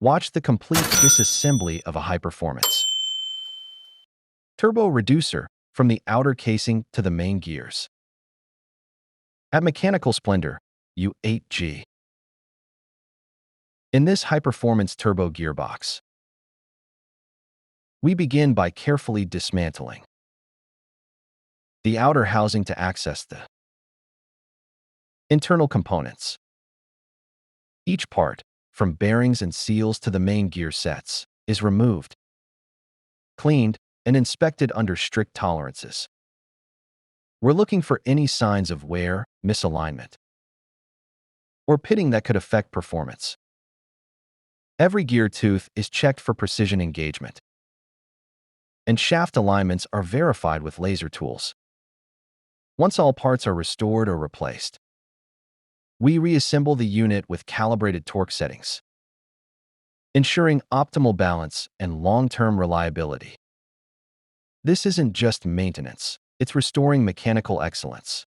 Watch the complete disassembly of a high-performance turbo reducer from the outer casing to the main gears. At Mechanical Splendor, U8G. In this high-performance turbo gearbox, we begin by carefully dismantling the outer housing to access the internal components. Each part, from bearings and seals to the main gear sets, is removed, cleaned, and inspected under strict tolerances. We're looking for any signs of wear, misalignment, or pitting that could affect performance. Every gear tooth is checked for precision engagement, and shaft alignments are verified with laser tools. Once all parts are restored or replaced, we reassemble the unit with calibrated torque settings, ensuring optimal balance and long-term reliability. This isn't just maintenance, it's restoring mechanical excellence.